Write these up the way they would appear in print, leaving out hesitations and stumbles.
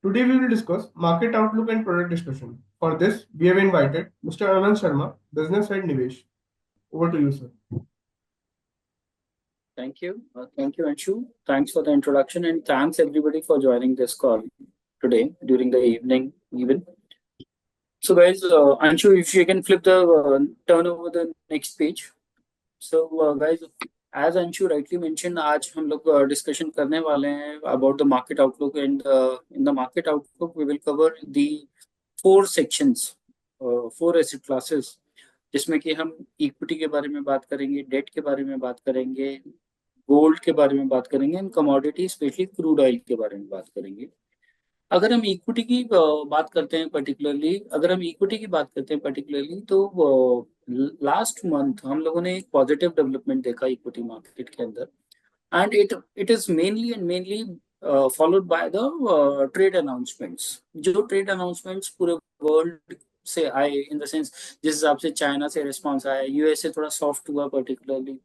Today we will discuss market outlook and product discussion. For this, we have invited Mr. Anand Sharma, business head Nivesh. Over to you, sir. Thank you. Thank you, Anshu. Thanks for the introduction and thanks everybody for joining this call today during the evening even. So guys, Anshu, if you can flip the turn over the next page. So guys, as Anshu rightly mentioned, आज हम लोग discussion करने वाले हैं about the market outlook and in the market outlook we will cover the four sections, four asset classes, जिसमें कि हम equity के बारे में बात करेंगे, डेट के बारे में बात करेंगे, गोल्ड के बारे में बात करेंगे and commodity specially crude oil के बारे में बात करेंगे। अगर हम इक्विटी की बात करते हैं पर्टिकुलरली तो लास्ट मंथ हम लोगों ने एक पॉजिटिव डेवलपमेंट देखा इक्विटी मार्केट के अंदर and it is mainly followed by the trade announcements. जो ट्रेड अनाउंसमेंट्स पूरे वर्ल्ड से आए, इन द सेंस जिस हिसाब से चाइना से रिस्पॉन्स आया, यूएस से थोड़ा सॉफ्ट हुआ पर्टिकुलरली।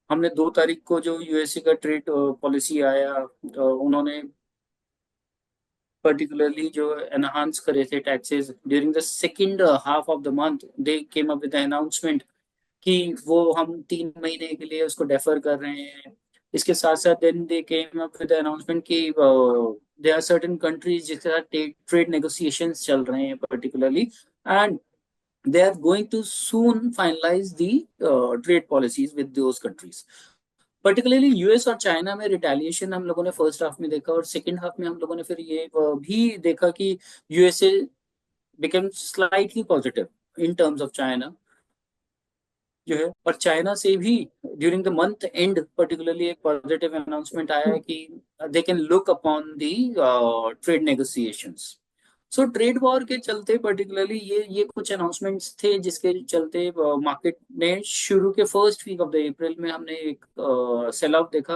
हमने 2 तारीख को जो यूएसए का ट्रेड पॉलिसी आया, उन्होंने particularly जो enhance करे थे taxes during the second half of the month, they came up with the announcement कि वो हम 3 महीने के लिए उसको डेफर कर रहे हैं। इसके साथ साथ then they came up with announcement कि देयर आर सर्टेन कंट्रीज जिसके साथ ट्रेड नेगोशिएशंस चल रहे हैं particularly and they are going to soon finalize the trade policies with those countries. Particularly US और चाइना में रिटेलिएशन हम लोगों ने फर्स्ट हाफ में देखा और सेकेंड हाफ में हम लोगों ने फिर ये भी देखा कि USA become slightly positive in terms of China जो है, और चाइना से भी during the month and particularly एक पॉजिटिव अनाउंसमेंट आया है कि they can look upon the trade negotiations. So trade war के चलते पर्टिकुलरली ये कुछ अनाउंसमेंट्स थे जिसके चलते मार्केट ने शुरू के first week of the April में हमने एक सेल ऑफ देखा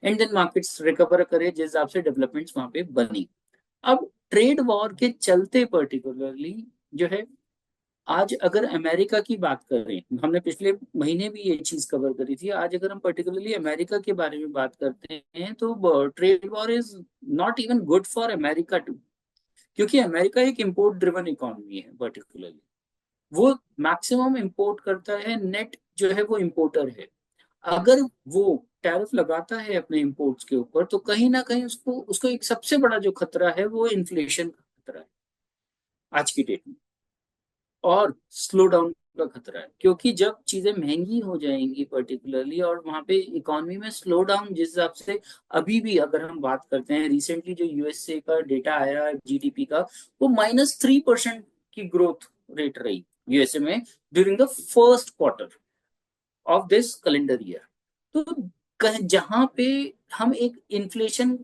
एंड देन मार्केट्स रिकवर करे जिस हिसाब से डेवलपमेंट्स वहां पे बनी। अब ट्रेड वॉर के चलते पर्टिकुलरली जो है, आज अगर अमेरिका की बात करें, हमने पिछले महीने भी ये चीज कवर करी थी, आज अगर हम पर्टिकुलरली अमेरिका के बारे में बात करते हैं तो trade war is not even good for America too, क्योंकि अमेरिका एक इंपोर्ट ड्रिवन इकोनॉमी है पर्टिकुलरली। वो मैक्सिमम इंपोर्ट करता है, नेट जो है वो इंपोर्टर है। अगर वो टैरिफ लगाता है अपने इंपोर्ट्स के ऊपर तो कहीं ना कहीं उसको उसको एक सबसे बड़ा जो खतरा है वो इन्फ्लेशन का खतरा है आज की डेट में, और स्लो डाउन का खतरा है, क्योंकि जब चीजें महंगी हो जाएंगी पर्टिकुलरली और वहां पे इकोनॉमी में स्लो डाउन जिस हिसाब से अभी भी अगर हम बात करते हैं, रिसेंटली जो यूएसए का डेटा आया जीडीपी का, वो -3% की ग्रोथ रेट रही यूएसए में during the first quarter of this calendar year. तो जहां पे हम एक इन्फ्लेशन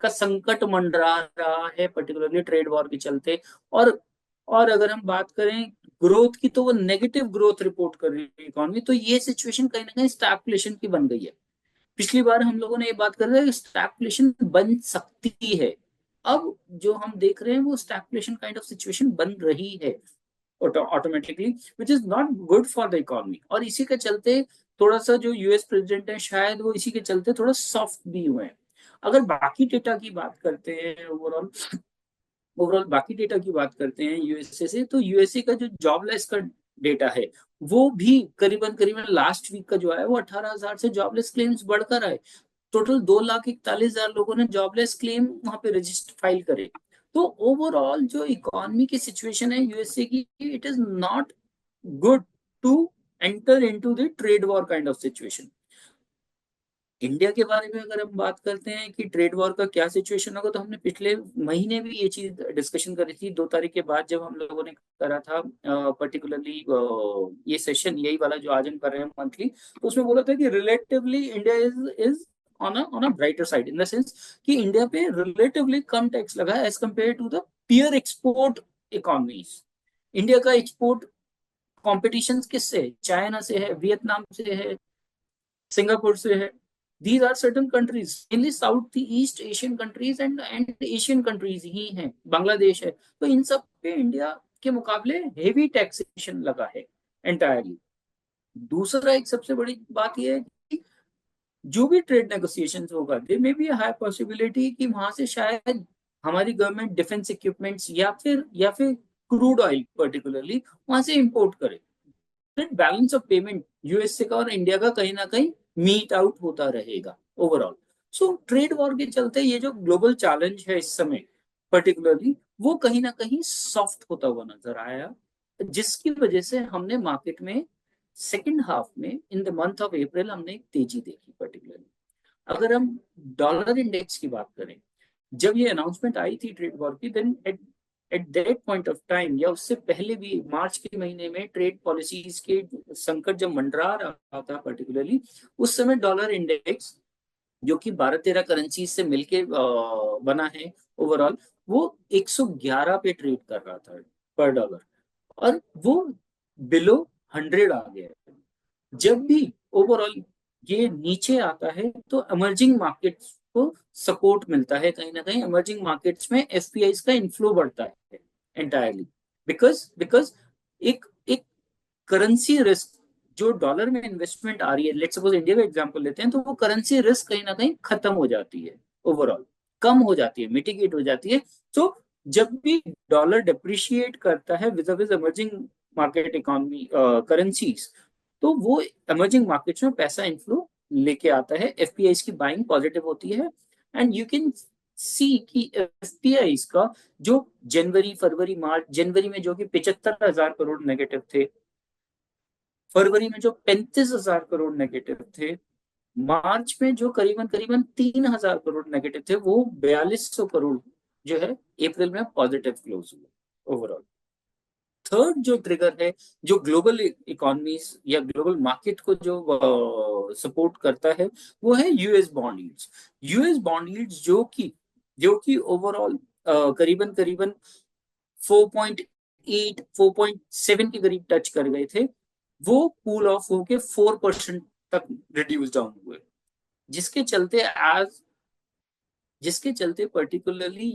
का संकट मंडरा रहा है पर्टिकुलरली ट्रेड वॉर के चलते, और अगर हम बात करें ग्रोथ की तो वो नेगेटिव ग्रोथ रिपोर्ट कर रही है इकोनॉमी, तो ये सिचुएशन कहीं ना कहीं स्टैग्फ्लेशन की बन गई है। पिछली बार हम लोगों ने ये बात कर रहे हैं स्टैग्फ्लेशन बन सकती है, अब जो हम देख रहे हैं वो स्टैग्फ्लेशन काइंड ऑफ सिचुएशन बन रही है automatically, which is not good for the economy. और इसी के चलते थोड़ा सा जो यूएस प्रेसिडेंट है शायद वो इसी के चलते थोड़ा सॉफ्ट भी हुए हैं। अगर बाकी डेटा की बात करते हैं, ओवरऑल बाकी डेटा की बात करते हैं यूएसए से, तो यूएसए का जो जॉबलेस का डेटा है वो भी करीबन करीबन लास्ट वीक का जो है वो 18,000 से जॉबलेस क्लेम्स बढ़कर आए। टोटल 2,41,000 लोगों ने जॉबलेस क्लेम वहां पे रजिस्टर फाइल करे। तो ओवरऑल जो इकोनॉमी की सिचुएशन है यूएसए की, it is not good to enter into the trade war kind of situation. India के बारे में अगर हम बात करते हैं कि ट्रेड वॉर का क्या सिचुएशन होगा, तो हमने पिछले महीने भी ये चीज डिस्कशन करी थी 2 तारीख के बाद जब हम लोगों ने करा था पर्टिकुलरली ये सेशन, यही वाला जो आज हम कर रहे हैं मंथली। तो उसमें बोला था कि relatively India is on a brighter side, in the sense कि इंडिया पे रिलेटिवली कम टैक्स लगा है as compared to the peer export economies. India का एक्सपोर्ट कॉम्पिटिशन किससे है? चाइना से है, वियतनाम से है, सिंगापुर से है। These are certain countries, mainly South East Asian countries and Asian countries ही हैं, बांग्लादेश है। तो इन सब पे इंडिया के मुकाबले हेवी टैक्सेशन लगा है एंटायरली। दूसरा एक सबसे बड़ी बात यह है कि जो भी ट्रेड नेगोशिएशंस होगा, दे मे बी हाई पॉसिबिलिटी कि वहां से शायद हमारी गवर्नमेंट डिफेंस इक्विपमेंट्स या फिर क्रूड ऑयल पर्टिकुलरली वहां से इंपोर्ट करे, फिर बैलेंस ऑफ पेमेंट यूएसए का और इंडिया का कहीं ना कहीं मीट आउट होता रहेगा ओवरऑल। सो ट्रेड वॉर के चलते ये जो ग्लोबल चैलेंज है इस समय पर्टिकुलरली, वो कहीं ना कहीं सॉफ्ट होता हुआ नजर आया, जिसकी वजह से हमने मार्केट में सेकेंड हाफ में इन द मंथ ऑफ अप्रैल हमने एक तेजी देखी पर्टिकुलरली। अगर हम डॉलर इंडेक्स की बात करें, जब ये अनाउंसमेंट आई थी ट्रेड वॉर की, then at at that point of time या उससे पहले भी मार्च के महीने में ट्रेड पॉलिसीज के संकट जब मंडरा रहा था पर्टिकुलरली, उस समय डॉलर इंडेक्स जो कि 12-13 करेंसी से मिलके बना है ओवरऑल, वो 111 पे ट्रेड कर रहा था पर डॉलर, और वो बिलो 100 आ गया है। जब भी ओवरऑल ये नीचे आता है तो इमर्जिंग मार्केट्स को सपोर्ट मिलता है, कहीं ना कहीं इमर्जिंग मार्केट्स में एफपीआई का इन्फ्लो बढ़ता है एंटायरली, बिकॉज बिकॉज एक एक करेंसी रिस्क जो डॉलर में इन्वेस्टमेंट आ रही है, लेट्स सपोज इंडिया का एग्जांपल लेते हैं, तो वो करेंसी रिस्क कहीं ना कहीं खत्म हो जाती है ओवरऑल, कम हो जाती है, मिटिगेट हो जाती है। तो जब भी डॉलर डिप्रिशिएट करता है with with emerging market economy currencies, तो वो इमर्जिंग मार्केट्स में पैसा इन्फ्लो लेके आता है, एफपीआई की बाइंग पॉजिटिव होती है। एंड यू कैन सी कि एफपीआई का जो जनवरी फरवरी मार्च, जनवरी में जो कि 75,000 करोड़ नेगेटिव थे, फरवरी में जो 35,000 करोड़ नेगेटिव थे, मार्च में जो करीबन करीबन 3,000 करोड़ नेगेटिव थे, वो 4,200 करोड़ जो है अप्रैल में पॉजिटिव क्लोज हुए ओवरऑल। थर्ड जो ट्रिगर है, जो ग्लोबल इकोनॉमीज या ग्लोबल मार्केट को जो सपोर्ट करता है, वो है US bond yields. US bond yields जो कि ओवरऑल करीबन करीबन 4.8 4.7 के करीब टच कर गए थे, वो कूल ऑफ होके 4% तक रिड्यूस डाउन हुए, जिसके चलते आज जिसके चलते पर्टिकुलरली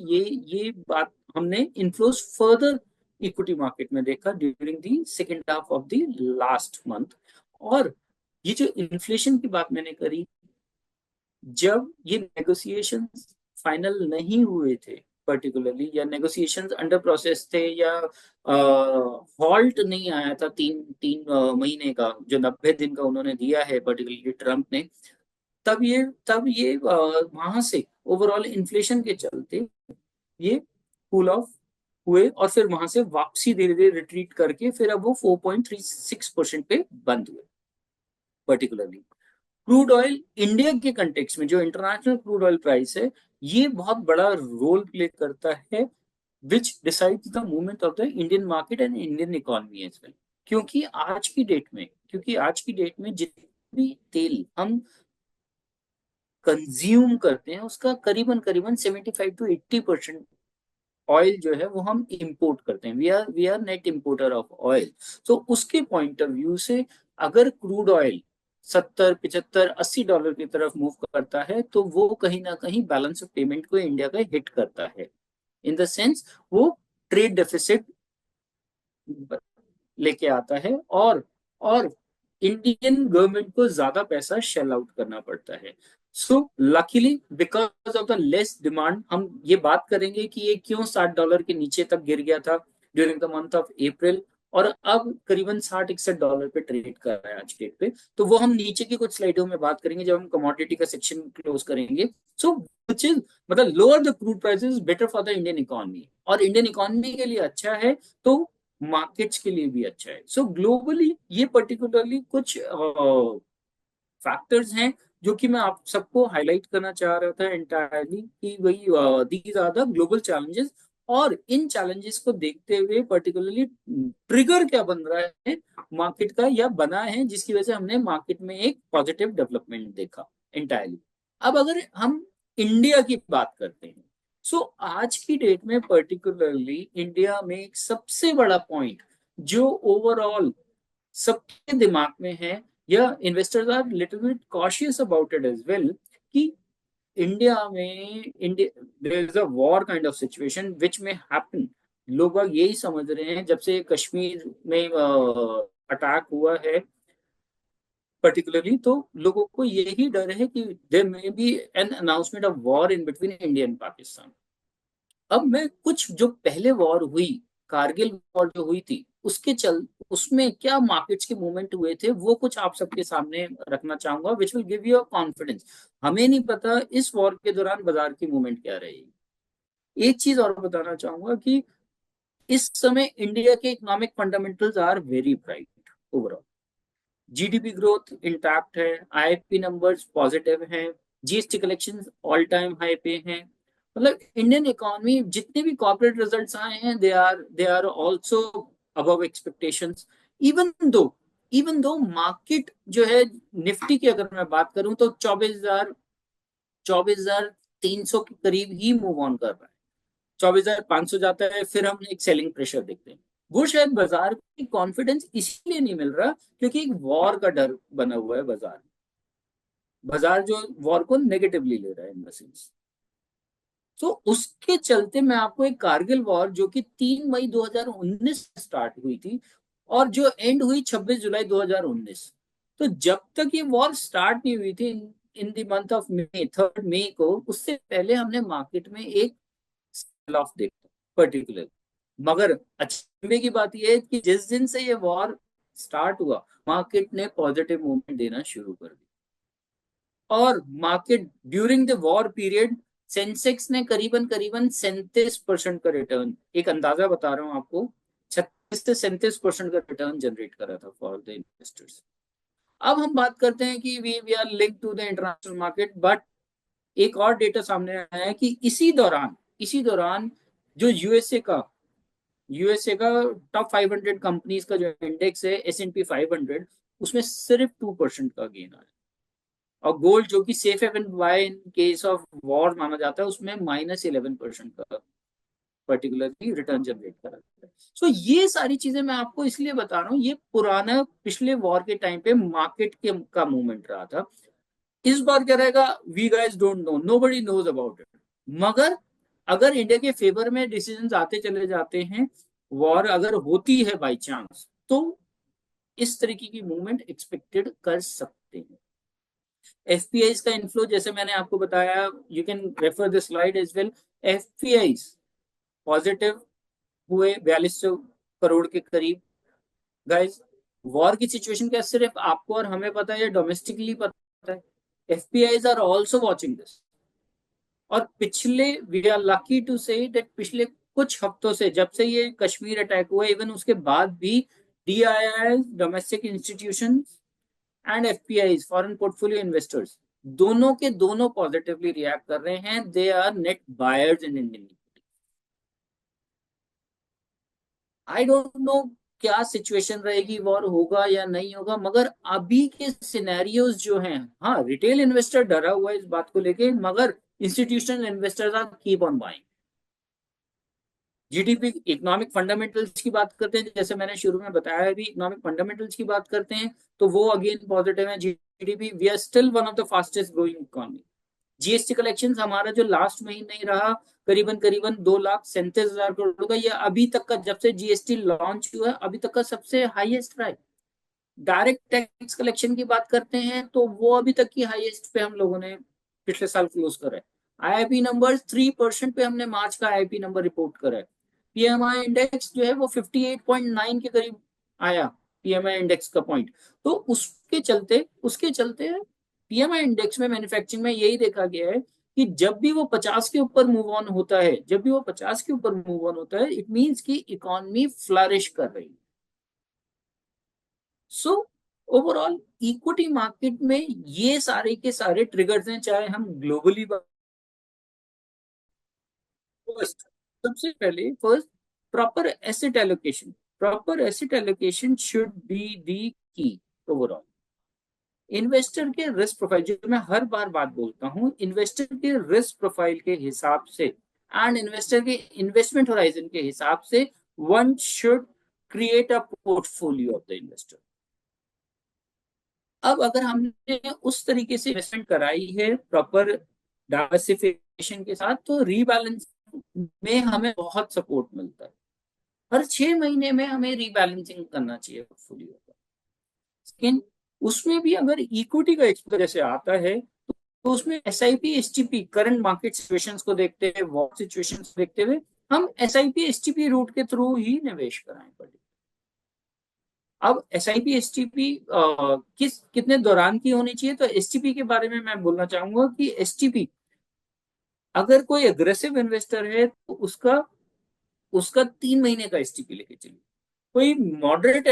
ये बात हमने इन्फ्लोज फर्दर इक्विटी मार्केट में देखा during the second half of the last month. और ये जो इन्फ्लेशन की बात मैंने करी, जब ये नेगोशिएशन फाइनल नहीं हुए थे पर्टिकुलरली, या नेगोशिएशन अंडर प्रोसेस थे, या हॉल्ट नहीं आया था तीन तीन महीने का जो 90 दिन का उन्होंने दिया है पर्टिकुलरली ट्रम्प ने, तब ये वहां से ओवरऑल इन्फ्लेशन के चलते ये कूल ऑफ हुए, और फिर वहां से वापसी धीरे धीरे रिट्रीट करके फिर अब वो 4.36% पे बंद हुए पर्टिकुलरली। क्रूड ऑयल इंडिया के कंटेक्स में जो इंटरनेशनल क्रूड ऑयल प्राइस है, ये बहुत बड़ा रोल प्ले करता है which decides the movement of the Indian market and Indian economy as well. क्योंकि आज की डेट में जितनी भी तेल हम कंज्यूम करते हैं, उसका करीबन करीबन 75 to 80% ऑयल जो है वो हम इंपोर्ट करते हैं। We are net importer of oil. तो उसके पॉइंट ऑफ व्यू से अगर क्रूड ऑयल 70 75 80 डॉलर की तरफ मूव करता है, तो वो कहीं ना कहीं बैलेंस ऑफ पेमेंट को इंडिया का हिट करता है, इन द सेंस वो ट्रेड डेफिसिट लेके आता है, और इंडियन गवर्नमेंट को ज्यादा पैसा शेल आउट करना पड़ता है। So luckily because of the less demand, हम ये बात करेंगे कि ये क्यों $60 के नीचे तक गिर गया था during the month of April, और अब करीबन 60 61 डॉलर पे ट्रेड कर रहा है आज डेट पे। तो वो हम नीचे की कुछ स्लाइडों में बात करेंगे जब हम कमोडिटी का सेक्शन क्लोज करेंगे। सो विच इज मतलब lower the crude prices better for the Indian economy, और इंडियन इकोनॉमी के लिए अच्छा है तो मार्केट्स के लिए भी अच्छा है। सो ग्लोबली ये पर्टिकुलरली कुछ फैक्टर्स हैं जो कि मैं आप सबको हाईलाइट करना चाह रहा था एंटायरली, कि वही these are the global challenges. और इन चैलेंजेस को देखते हुए पर्टिकुलरली ट्रिगर क्या बन रहा है मार्केट का, या बना है जिसकी वजह से हमने मार्केट में एक पॉजिटिव डेवलपमेंट देखा एंटायरली। अब अगर हम इंडिया की बात करते हैं, सो आज की डेट में पर्टिकुलरली इंडिया में एक सबसे बड़ा पॉइंट जो ओवरऑल सबके दिमाग में है, या investors are little bit cautious about it as well, कि India there is a war kind of situation which में हैपन। लोग बाग यही समझ रहे हैं जब से कश्मीर में अटैक हुआ है पर्टिकुलरली, तो लोगों को यही डर है कि there may be an announcement of war in between India and Pakistan. अब मैं कुछ जो पहले वॉर हुई, कारगिल वॉर जो हुई थी, उसमें क्या मार्केट्स के मूवमेंट हुए थे वो कुछ आप सबके सामने रखना चाहूंगा, which will give you a confidence. हमें नहीं पता इस वॉर के दौरान बाजार की मूवमेंट क्या रहेगी। एक चीज और बताना चाहूंगा कि इस समय इंडिया के economic fundamentals are very bright overall. GDP growth intact है, आईआईपी नंबर्स पॉजिटिव हैं, GST collection all time high पे हैं। मतलब इंडियन इकोनॉमी, जितने भी कॉर्पोरेट रिजल्ट्स आए हैं, they are also above expectations. Even though even though market जो है, निफ्टी की अगर मैं बात करूं तो 24,300 के करीब ही मूव ऑन कर रहा है। 24,500 जाता है, फिर हम एक सेलिंग प्रेशर देखते हैं। वो शायद बाजार की कॉन्फिडेंस इसलिए नहीं मिल रहा क्योंकि एक वॉर का डर बना हुआ है बाजार में। बाजार जो वॉर को नेगेटिवली ले रहा है इन द सेंस। तो उसके चलते मैं आपको एक कारगिल वॉर जो कि 3 मई 2019 स्टार्ट हुई थी और जो एंड हुई 26 जुलाई 2019। तो जब तक ये वॉर स्टार्ट नहीं हुई थी, in the month of May, 3 मई को, उससे पहले हमने मार्केट में एक सेल ऑफ देखा पर्टिकुलर। मगर अचंभे की बात यह है कि जिस दिन से ये वॉर स्टार्ट हुआ, मार्केट ने पॉजिटिव मूवमेंट देना शुरू कर दिया। और market during the war period, Sensex ने करीबन करीबन 37% का रिटर्न, एक अंदाजा बता रहा हूं आपको, 36 से 37% का रिटर्न जनरेट करा था फॉर द इन्वेस्टर्स। अब हम बात करते हैं कि we are link to the international market, but एक और डेटा सामने आया है कि इसी दौरान जो यूएसए का टॉप 500 कंपनीज का जो इंडेक्स है, S&P 500, उसमें सिर्फ 2% का गेन आया। और गोल्ड जो कि safe haven buy in case of war माना जाता है, उसमें -11% का पर्टिकुलरली रिटर्न जनरेट करा है। सो ये सारी चीजें मैं आपको इसलिए बता रहा हूँ, ये पुराना पिछले वॉर के टाइम पे मार्केट के का मूवमेंट रहा था। इस बार क्या रहेगा, we guys don't know, nobody knows about it. मगर अगर इंडिया के फेवर में डिसीजन आते चले जाते हैं, वॉर अगर होती है बाई चांस, तो इस तरीके की मूवमेंट एक्सपेक्टेड कर सकते हैं। एफपीआई का इनफ्लो जैसे मैंने आपको बताया, you can refer this slide as well. FPI positive हुए 4200 करोड़ के करीब। गाइस, वॉर की सिचुएशन क्या सिर्फ आपको और हमें पता है या डोमेस्टिकली पता है? FPIs are also watching this. और पिछले, we are lucky to say that, पिछले कुछ हफ्तों से, जब से ये कश्मीर अटैक हुआ, इवन उसके बाद भी DII, domestic institution, and FPI, foreign portfolio investors, दोनों के दोनों पॉजिटिवली रिएक्ट कर रहे हैं। They are net buyers in Indian. I don't know क्या सिचुएशन रहेगी, वॉर होगा या नहीं होगा, मगर अभी के सिनेरियोज जो हैं, हाँ, रिटेल इन्वेस्टर डरा हुआ है इस बात को लेके, मगर institutional investors are keep on buying. GDP, economic fundamentals की बात करते हैं, जैसे मैंने शुरू में बताया भी, इकोनॉमिक फंडामेंटल्स की बात करते हैं तो वो अगेन पॉजिटिव है। GDP, we are still one of the fastest growing economy. GST collection हमारा जो लास्ट महीना ही रहा, करीबन करीबन 2,37,000 करोड़ का, ये अभी तक का, जब से जीएसटी लॉन्च हुआ है अभी तक का सबसे हाईएस्ट रहा है। डायरेक्ट टैक्स कलेक्शन की बात करते हैं तो वो अभी तक की हाईएस्ट पे हम लोगों ने पिछले साल क्लोज करा है। आईआईपी नंबर 3% पे हमने मार्च का आईआईपी नंबर रिपोर्ट करा है। पीएमआई इंडेक्स जो है वो 58.9 के करीब आया, पीएमआई इंडेक्स का पॉइंट। तो उसके चलते पीएमआई इंडेक्स में, मैन्युफैक्चरिंग में यही देखा गया है कि जब भी वो 50 के ऊपर मूव ऑन होता है, इट मीन्स की इकोनॉमी फ्लरिश कर रही है। सो ओवरऑल इक्विटी मार्केट में ये सारे के सारे ट्रिगर्स हैं, चाहे हम ग्लोबली। फर्स्ट, सबसे पहले first, proper asset allocation. Proper asset allocation should be the की ओवरऑल। इन्वेस्टर के रिस्क प्रोफाइल, जो मैं हर बार बात बोलता हूं, इन्वेस्टर के रिस्क प्रोफाइल के हिसाब से एंड इन्वेस्टर के इन्वेस्टमेंट होराइजन के हिसाब से, one should create a portfolio of the investor. अब अगर हमने उस तरीके से इन्वेस्टमेंट कराई है प्रॉपर डाइवर्सिफिकेशन के साथ, तो रीबैलेंस में हमें बहुत सपोर्ट मिलता है। हर 6 महीने में हमें रीबैलेंसिंग करना चाहिए पोर्टफोलियो का। लेकिन उसमें भी अगर इक्विटी का एक्सपोजर जैसे आता है, तो उसमें SIP STP current market situations को देखते हुए, वॉर सिचुएशंस को देखते हुए हम SIP STP रूट के थ्रू ही निवेश कराएं पड़े। अब SIP STP कितने दौरान की होनी चाहिए, तो STP के बारे में मैं बोलना चाहूंगा कि STP अगर कोई अग्रेसिव इन्वेस्टर है तो उसका उसका 3 महीने का STP लेके चलिए। कोई मॉडरेट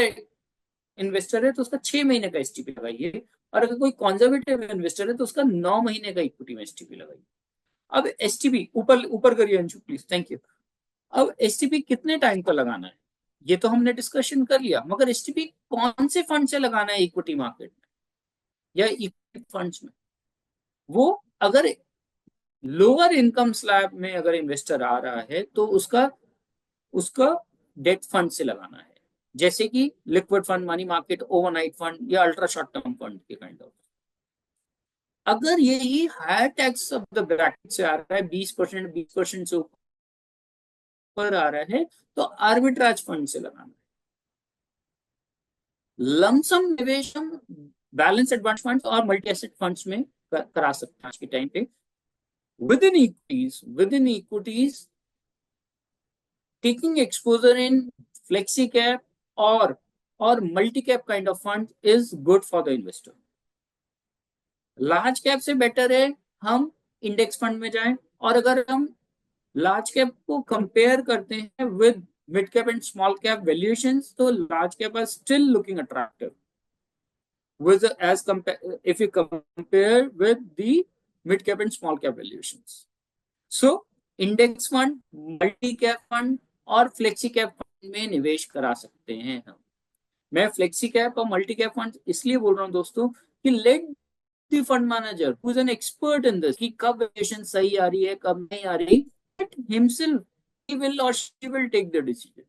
इन्वेस्टर है तो उसका 6 महीने का STP लगाइए, और अगर कोई कॉन्जर्वेटिव इन्वेस्टर है तो उसका 9 महीने का इक्विटी में STP लगाइए। अब STP ऊपर ऊपर करिए अंशु प्लीज, थैंक यू। अब STP कितने टाइम का लगाना है ये तो हमने डिस्कशन कर लिया, मगर STP कौन से फंड से लगाना है, इक्विटी मार्केट में या इक्विटी फंड्स में? वो अगर लोअर इनकम स्लैब में अगर इन्वेस्टर आ रहा है तो उसका उसका डेट फंड से लगाना है, जैसे कि liquid fund, money market, overnight fund या अल्ट्रा शॉर्ट टर्म फंड के काइंड ऑफ। अगर यही higher tax of the bracket से आ रहा है, 20% से ऊपर आ रहा है, तो आर्बिट्राज फंड से लगाना है। लमसम निवेश हम बैलेंस एडवांस फंड्स और मल्टी एसेट फंड्स में करा सकते हैं आज के टाइम पे। With in equities taking exposure in flexi cap or multi cap kind of fund is good for the investor. Large cap से बेटर है हम इंडेक्स फंड में जाएं, और अगर हम लार्ज कैप को कंपेयर करते हैं with mid cap and small cap valuations, तो large cap are still looking attractive with as compare if you compare with the mid cap and small cap valuations. So index fund, multi cap fund और flexi cap fund में निवेश करा सकते हैं हम। मैं flexi cap और multi cap fund इसलिए बोल रहा हूं दोस्तों कि let the fund manager who is an expert in this कि कब वैल्यूएशन सही आ रही है कब नहीं आ रही, himself he will or she will take the decision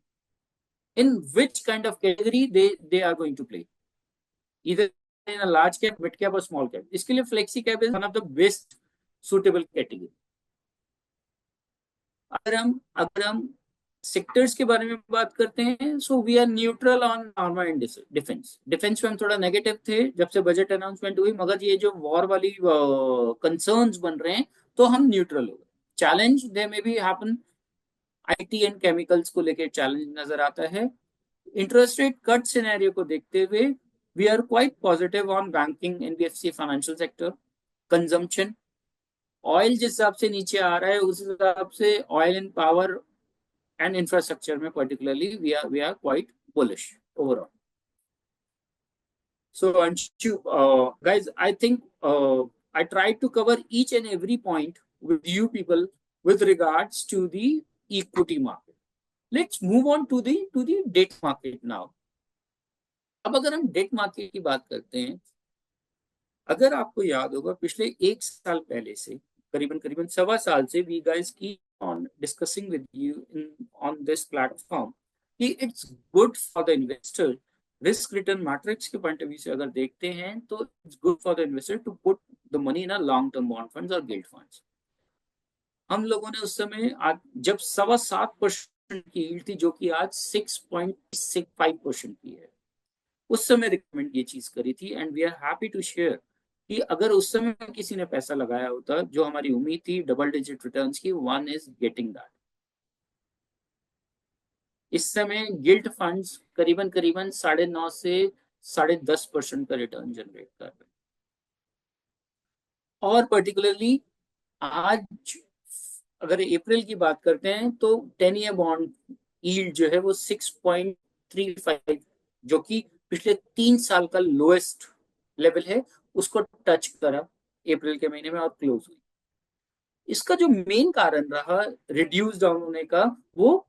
in which kind of category they are going to play, either in a large cap, mid cap or small cap. इसके लिए flexi cap is one of the best suitable category. अगर हम sectors के बारे में बात करते हैं, so we are neutral on armour and defence. Defence में हम थोड़ा नेगेटिव थे जब से बजट अनाउंसमेंट हुई, मगर ये जो वॉर वाली कंसर्न्स बन रहे हैं तो हम न्यूट्रल हो गए। चैलेंज दे में भी हैपन, IT एंड केमिकल्स को लेकर चैलेंज नजर आता है। इंटरेस्ट रेट कट सिनेरियो को देखते हुए we are quite positive on banking, NBFC, financial sector, consumption. Oil जिस हिसाब से नीचे आ रहा है उस हिसाब से oil and power and infrastructure में particularly we are quite bullish overall. So Anshu, guys, I think I tried to cover each and every point with you people with regards to the equity market. Let's move on to the debt market now. अब अगर हम debt market की बात करते हैं, अगर आपको याद होगा पिछले 1 साल पहले से करीबन करीबन 1.25 साल से वी गाइस की on discussing with you on this platform कि it's good for the investor, risk return matrix के पॉइंट ऑफ व्यू से अगर देखते हैं तो it's good for the investor to put the money in a long term bond funds और gilt funds. हम लोगों ने उस समय जब 7.25% की यील्ड थी जो कि आज 6.65% की है, उस समय रिकमेंड ये चीज करी थी, and we are happy to share कि अगर उस समय किसी ने पैसा लगाया होता, जो हमारी उम्मीद थी डबल डिजिट रिटर्न्स की, वन इज गेटिंग दैट। इस समय गिल्ट फंड्स करीबन करीबन 9.5 से 10.5% का रिटर्न जनरेट कर रहे हैं। और पर्टिकुलरली आज अगर अप्रैल की बात करते हैं तो 10 ईयर बॉन्ड यील्ड जो है वो 6.35, जो कि पिछले 3 साल का लोएस्ट लेवल है, उसको टच करा अप्रैल के महीने में और क्लोज हुई। इसका जो मेन कारण रहा रिड्यूस डाउन होने का, वो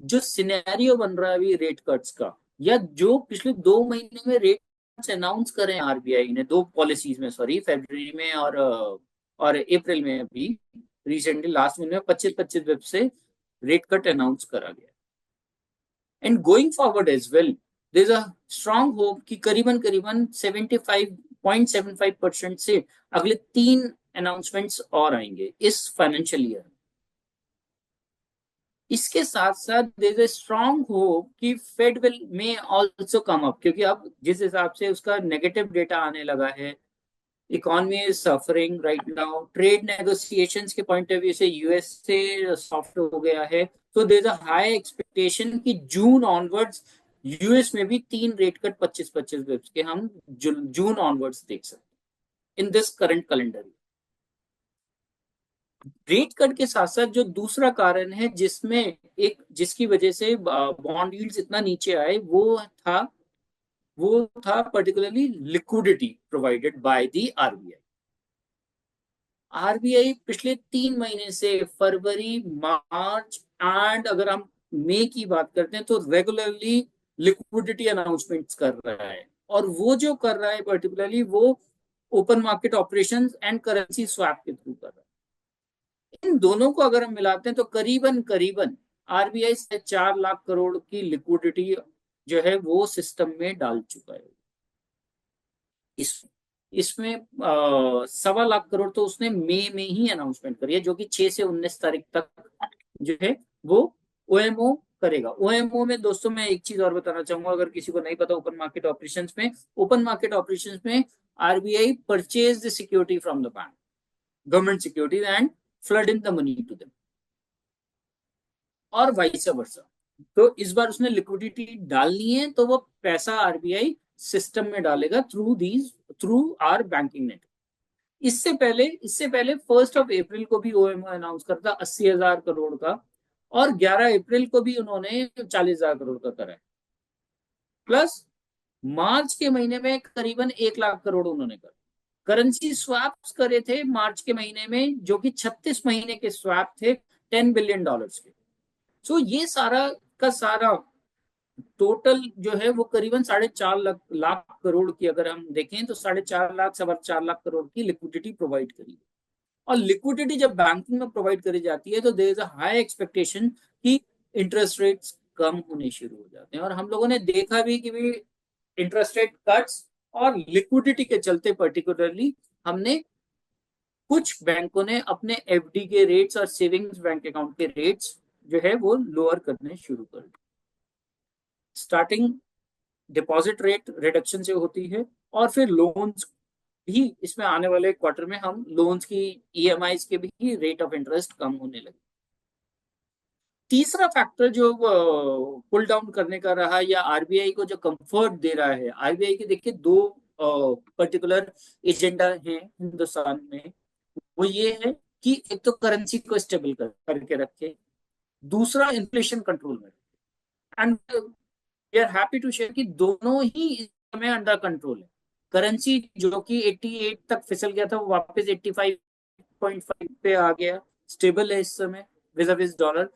जो सिनेरियो बन रहा है अभी रेट कट्स का, या जो पिछले 2 महीने में रेट कट्स अनाउंस करे हैं RBI ने 2 पॉलिसीज में, सॉरी फरवरी में और अप्रैल में, अभी रिसेंटली लास्ट महीने में 25-25 बिप से रेट कट अनाउंस करा गया। And going forward as well there is a strong hope कि करीबन करीबन 75.75% से अगले 3 अनाउंसमेंट्स और आएंगे इस फाइनेंशियल ईयर। इसके साथ साथ देयर इज स्ट्रॉन्ग होप कि Fed will may also come up, क्योंकि अब जिस हिसाब से उसका नेगेटिव डेटा आने लगा है, economy is suffering right now, trade negotiations के पॉइंट ऑफ व्यू से यूएस से सॉफ्ट हो गया है, तो there is a high expectation कि जून ऑनवर्ड्स यूएस में भी 3 रेट कट 25-25 बिप्स के हम जून ऑनवर्ड्स देख सकते in this current calendar. Rate cut के साथ साथ जो दूसरा कारण है जिसमें एक जिसकी वजह से बॉन्ड यील्ड्स इतना नीचे आए, वो था particularly liquidity provided by the RBI. RBI पिछले 3 महीने से फरवरी, मार्च एंड अगर हम मई की बात करते हैं तो रेगुलरली लिक्विडिटी अनाउंसमेंट्स कर रहा है, और वो जो कर रहा है पर्टिकुलरली वो open market operations and currency swap के थ्रू कर रहा है। इन दोनों को अगर हम मिलाते हैं तो करीबन करीबन आरबीआई से 4 लाख करोड़ की लिक्विडिटी जो है वो सिस्टम में डाल चुका है। इस इसमें 1.25 लाख करोड़ तो उसने मई में ही अनाउंसमेंट करी है, जो कि 6 से 19 तारीख तक जो है वो ओएमओ करेगा। ओएमओ में दोस्तों मैं एक चीज और बताना चाहूंगा, अगर किसी को नहीं पता, ओपन मार्केट ऑपरेशंस में RBI purchase the security from the bank, government securities, and flood in the money to them, और वाइस वर्सा। तो इस बार उसने लिक्विडिटी डालनी है तो वो पैसा आरबीआई सिस्टम में डालेगा थ्रू आर बैंकिंग नेट। इससे पहले 1 अप्रैल को भी ओएमओ अनाउंस करता 80,000 करोड़ का, और 11 अप्रैल को भी उन्होंने 40,000 करोड़ का करा है, प्लस मार्च के महीने में करीबन 1 लाख करोड़ उन्होंने करा। करेंसी स्वैप्स करे थे मार्च के महीने में, जो कि 36 महीने के स्वैप थे $10 बिलियन के। सो ये सारा का सारा टोटल जो है वो करीबन 4.5 लाख करोड़ की, अगर हम देखें तो 4.5 लाख 4.25 लाख करोड़ की लिक्विडिटी प्रोवाइड करी। और लिक्विडिटी जब बैंकिंग में प्रोवाइड करी जाती है तो there is a high expectation कि इंटरेस्ट रेट्स कम होने शुरू हो जाते हैं, और हम लोगों ने देखा भी कि भी इंटरेस्ट रेट कट्स और लिक्विडिटी के चलते पर्टिकुलरली हमने कुछ बैंकों ने अपने एफडी के रेट्स और सेविंग्स बैंक अकाउंट के रेट्स जो है वो लोअर करने शुरू कर दिए। स्टार्टिंग डिपॉजिट रेट रिडक्शन से होती है, और फिर लोन्स भी इसमें आने वाले क्वार्टर में हम लोन्स की ईएमआई के भी रेट ऑफ इंटरेस्ट कम होने लगे। तीसरा फैक्टर जो पुल डाउन करने का रहा या आरबीआई को जो कंफर्ट दे रहा है, आरबीआई के देखिए दो पर्टिकुलर एजेंडा है हिंदुस्तान में। वो ये है कि एक तो करेंसी को स्टेबल करके रखे, दूसरा इन्फ्लेशन कंट्रोल में, and we are happy to share कि दोनों ही इस समय अंडर कंट्रोल है। करेंसी जो कि 88 तक फिसल गया था वो वापस 85.5 पे आ गया, स्टेबल है इस समय विज़ डॉलर।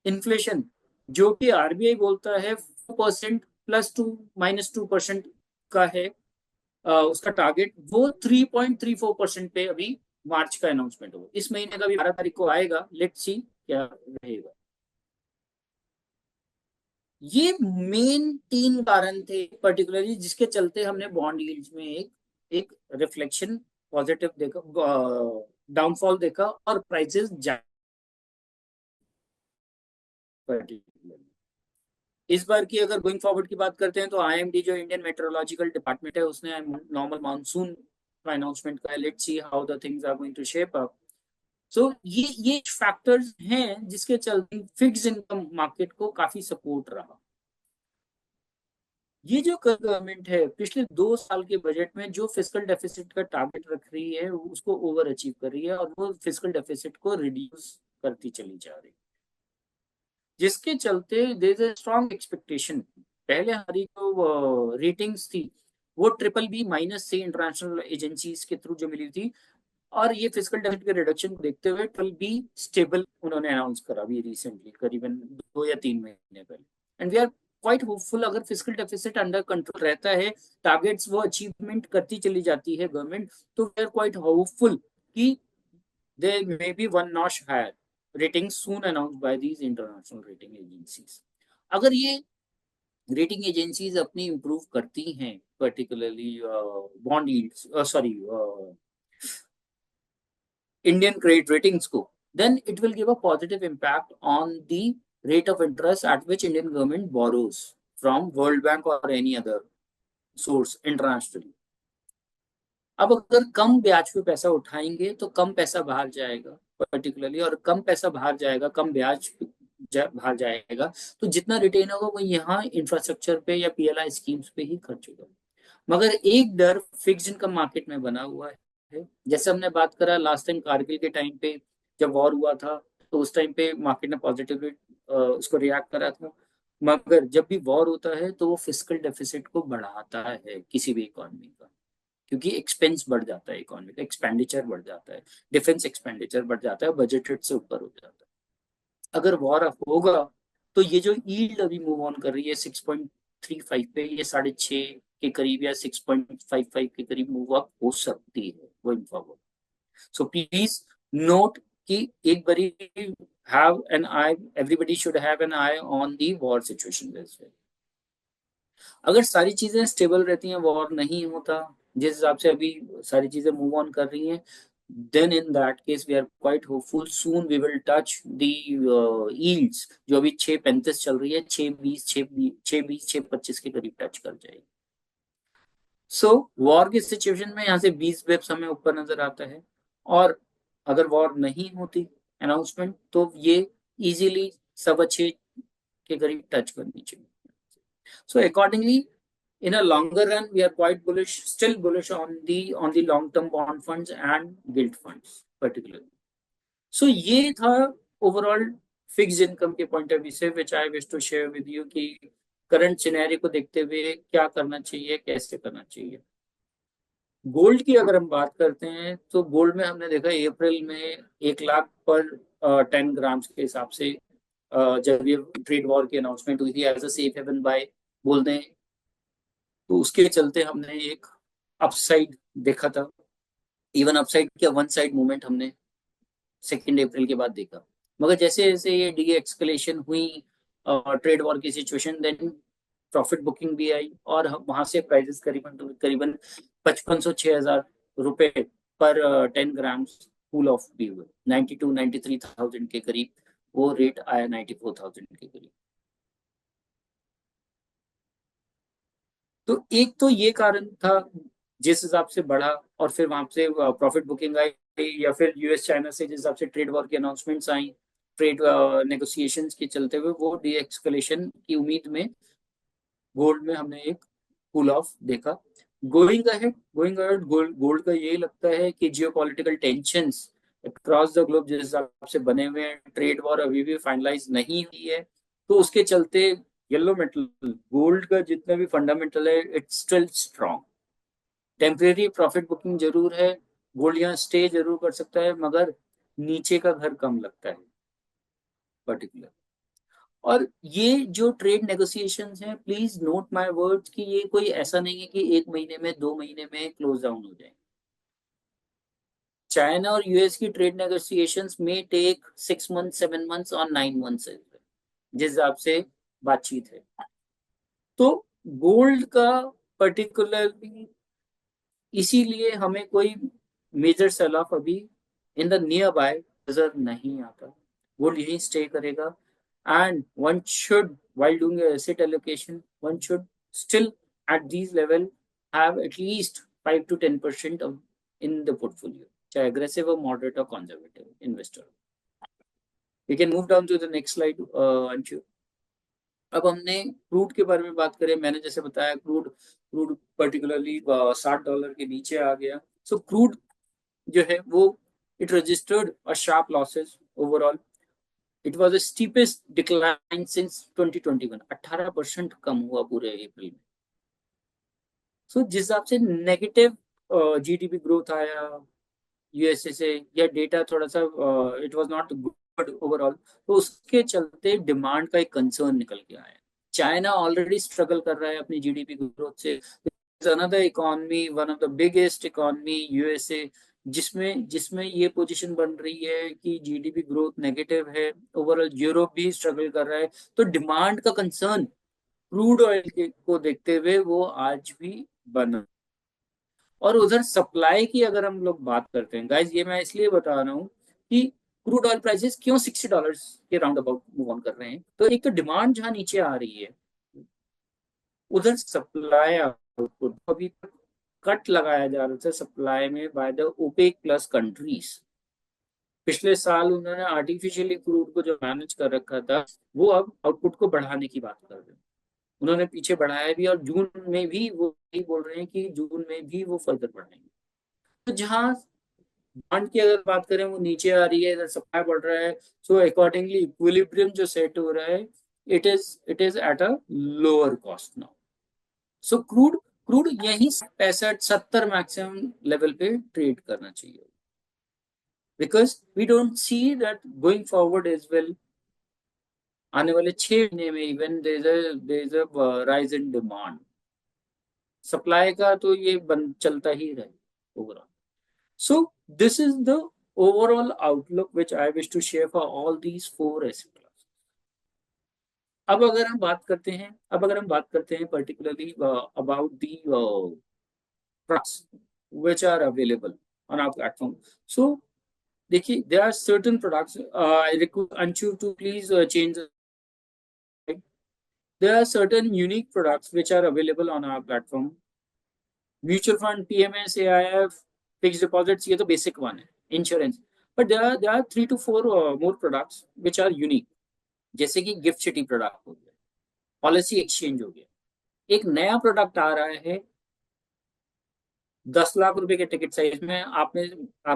इन्फ्लेशन जो कि आरबीआई बोलता है 4% +2 -2% का है, उसका टारगेट, वो 3.34% पे अभी मार्च का अनाउंसमेंट होगा। इस महीने का भी 12 तारीख को आएगा, लेट्स सी क्या रहेगा। ये मेन 3 कारण थे पर्टिकुलरली जिसके चलते हमने बॉन्ड यील्ड्स में एक रिफ्लेक्शन पॉजिटिव देखा, डाउनफॉल देखा, और प्राइसेस इस बार की अगर गोइंग फॉरवर्ड की बात करते हैं तो आईएमडी जो इंडियन मेट्रोलॉजिकल डिपार्टमेंट है उसने नॉर्मल मानसून का अनाउंसमेंट किया। Let's see how the things are going to shape up. So ये फैक्टर्स हैं जिसके चलते फिक्स्ड इनकम मार्केट को काफी सपोर्ट रहा। ये जो गवर्नमेंट है पिछले 2 साल के बजट में जो फिस्कल डेफिसिट का टारगेट रख रही है उसको ओवर अचीव कर रही है, और वो फिस्कल डेफिसिट को रिड्यूस करती चली जा रही है, जिसके चलते there is a strong expectation. पहले हमारी जो रेटिंग्स थी वो BBB- से इंटरनेशनल एजेंसीज के थ्रू जो मिली थी, और ये फिस्कल डेफिसिट के रिडक्शन को देखते हुए BBB स्टेबल उन्होंने अनाउंस करा अभी रिसेंटली करीबन 2 या 3 महीने पहले। And we are quite hopeful, अगर फिस्कल डेफिसिट अंडर कंट्रोल रहता है, टारगेट्स वो अचीवमेंट करती चली जाती है गवर्नमेंट, तो वी आर क्वाइट होपफुल कि there may be one notch higher ratings soon announced by these international rating agencies। अगर ये रेटिंग एजेंसीज अपनी इंप्रूव करती हैं particularly bond yields, sorry Indian credit ratings को, then it will give a positive impact on the rate of interest at which Indian government borrows from World Bank or any other source internationally। अब अगर कम ब्याज पे पैसा उठाएंगे तो कम पैसा बाहर जाएगा पर्टिकुलरली, और कम पैसा बाहर जाएगा, कम ब्याज बाहर जाएगा, तो जितना रिटेन होगा वो यहाँ इंफ्रास्ट्रक्चर पे या पीएलआई स्कीम्स पे ही खर्च होगा। मगर एक डर फिक्स इनकम मार्केट में बना हुआ है। जैसे हमने बात करा लास्ट टाइम कारगिल के टाइम पे, जब वॉर हुआ था, तो उस टाइम पे मार्केट ने पॉजिटिवली उसको रिएक्ट करा था। मगर जब भी वॉर होता है तो वो फिस्कल डेफिसिट को बढ़ाता है किसी भी इकोनॉमी का, क्योंकि एक्सपेंस बढ़ जाता है, इकोनॉमी का एक्सपेंडिचर बढ़ जाता है, डिफेंस एक्सपेंडिचर बढ़ जाता है, बजट रेट से ऊपर हो जाता है। अगर वॉर होगा तो ये जो यील्ड अभी मूव ऑन कर रही है 6.35 पे, ये 6.5 के करीब या 6.55 के करीब मूव अप हो सकती है going forward. So please note कि एक बारी have an eye, everybody should have an eye on the war situation as well. अगर सारी चीजें स्टेबल रहती हैं, वॉर नहीं होता, जिस हिसाब से अभी सारी चीजें मूव ऑन कर रही हैं, then in that case we are quite hopeful soon we will touch the yields जो अभी 6.35 चल रही है, 6.20 6.25 के करीब टच कर जाएगी। सो वॉर की सिचुएशन में यहाँ से 20 बिप्स हमें ऊपर नजर आता है, और अगर वॉर नहीं होती अनाउंसमेंट तो ये इजीली 6.25 के करीब टच करनी चाहिए। So accordingly, in a longer run, we are quite bullish, still bullish on the long-term bond funds and gilt funds particularly. So ये था overall fixed income के point of view से which I wish to share with you कि current scenario को देखते हुए क्या करना चाहिए, कैसे करना चाहिए। गोल्ड की अगर हम बात करते हैं तो गोल्ड में हमने देखा अप्रैल में 1 लाख पर 10 ग्राम्स के हिसाब से जब ये ट्रेड वॉर की अनाउंसमेंट हुई थी as a safe haven buy बोलते हैं, तो उसके चलते हमने एक अपसाइड देखा था। इवन अपसाइड क्या, वन साइड मूवमेंट हमने 2 अप्रैल के बाद देखा। मगर जैसे जैसे ये डी एक्सकलेशन हुई ट्रेड वॉर की सिचुएशन, देन प्रॉफिट बुकिंग भी आई, और वहां से प्राइसेस करीबन करीबन 5500 6 हजार रुपए पर 10 ग्राम्स कूल ऑफ भी हुए। 92 93 थाउजेंड के करीब वो रेट आया, 94,000 के करीब। तो एक तो ये कारण था जिस हिसाब से बढ़ा, और फिर वहां से प्रॉफिट बुकिंग आई, या फिर यूएस चाइना से जिस हिसाब से ट्रेड वॉर की अनाउंसमेंट्स आई, ट्रेड नेगोशिएशंस के चलते हुए वो डी एक्सकलेशन की उम्मीद में गोल्ड में हमने एक कूल ऑफ देखा। गोइंग अहेड गोल्ड का यही लगता है कि geopolitical tensions across the globe जिस हिसाब से बने हुए हैं, ट्रेड वॉर अभी भी फाइनलाइज नहीं हुई है, तो उसके चलते येलो मेटल गोल्ड का जितना भी फंडामेंटल है it's still strong. Temporary profit booking जरूर है, गोल्ड यहाँ स्टे जरूर कर सकता है, मगर नीचे का घर कम लगता है पर्टिकुलर। और ये जो ट्रेड नेगोशिएशंस हैं, प्लीज नोट माय वर्ड्स कि ये कोई ऐसा नहीं है कि 1 महीने में 2 महीने में क्लोज डाउन हो जाए। चाइना और यूएस की ट्रेड नेगोशिएशंस में टेक 6 मंथ 7 मंथ्स और 9 मंथ्स जिस हिसाब से बातचीत है। तो गोल्ड का पर्टिकुलरली इसीलिए हमें कोई मेजर सेल ऑफ अभी इन द नियर बाय नजर नहीं आता। गोल्ड यही स्टे करेगा, and one should while doing a asset allocation one should still at these level have at least 5 to 10% of in the portfolio, चाहे aggressive or moderate or conservative investor। we can move down to the next slide Anshu। अब हमने crude के बारे में बात करें, मैंने जैसे बताया क्रूड क्रूड पर्टिकुलरली $60 के नीचे आ गया। सो क्रूड जो है वो it registered a sharp losses overall. It was the steepest decline since 2021, 18% कम हुआ पूरे अप्रैल में। सो जिस हिसाब से नेगेटिव जीडीपी ग्रोथ आया यूएसए से, या डेटा थोड़ा सा it was not good overall, तो उसके चलते डिमांड का एक कंसर्न निकल के आया। चाइना ऑलरेडी स्ट्रगल कर रहा है अपनी जीडीपी ग्रोथ से, another economy one of the biggest economy USA, जिसमें जिसमें ये पोजीशन बन रही है कि जीडीपी ग्रोथ नेगेटिव है ओवरऑल। यूरोप भी स्ट्रगल कर रहा है, तो डिमांड का कंसर्न क्रूड ऑयल को देखते हुए वो आज भी बना। और उधर सप्लाई की अगर हम लोग बात करते हैं गाइस, ये मैं इसलिए बता रहा हूँ कि क्रूड ऑयल प्राइसेस क्यों $60 के राउंड अबाउट मूव ऑन कर रहे हैं। तो एक तो डिमांड जहां नीचे आ रही है, उधर सप्लाई आउटपुट अभी तक कट लगाया जा रहा था सप्लाई में by the OPEC plus countries. पिछले साल उन्होंने आर्टिफिशियली क्रूड को जो मैनेज कर रखा था, वो अब आउटपुट को बढ़ाने की बात कर रहे हैं। उन्होंने पीछे बढ़ाया भी, और जून में भी वो यही बोल रहे हैं कि जून में भी वो फर्दर बढ़ाएंगे। तो जहां डिमांड की अगर बात करें वो नीचे आ रही है, सप्लाई बढ़ रहा है, सो अकॉर्डिंगली इक्विलिब्रियम जो सेट हो रहा है, it is at a lower cost now. So crude crude यही 65-70 मैक्सिमम लेवल पे ट्रेड करना चाहिए, because we don't see that going forward as well. आने वाले 6 महीने में even there is a rise in demand. Supply का तो ये बंद चलता ही रहे overall. So this is the overall outlook which I wish to share for all these four asset classes. अब अगर हम बात करते हैं particularly about the products which are available on our platform. So देखिए, there are certain products. I request Anshu to please change the slide. There are certain unique products which are available on our platform. Mutual fund, PMS, AIF, fixed deposits, ये तो basic one है. Insurance. But there are 3 to 4 more products which are unique. जैसे कि gift city product हो गया, policy exchange हो गया। एक नया प्रोडक्ट आ रहा है 10 लाख रुपए के टिकट साइज में, आप